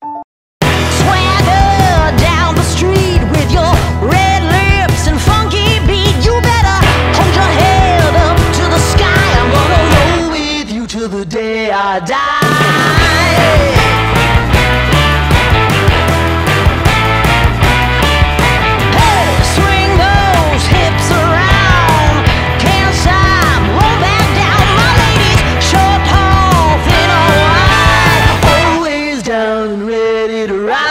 Swagger down the street with your red lips and funky beat. You better hold your head up to the sky. I'm gonna roll with you till the day I die. Ready to ride.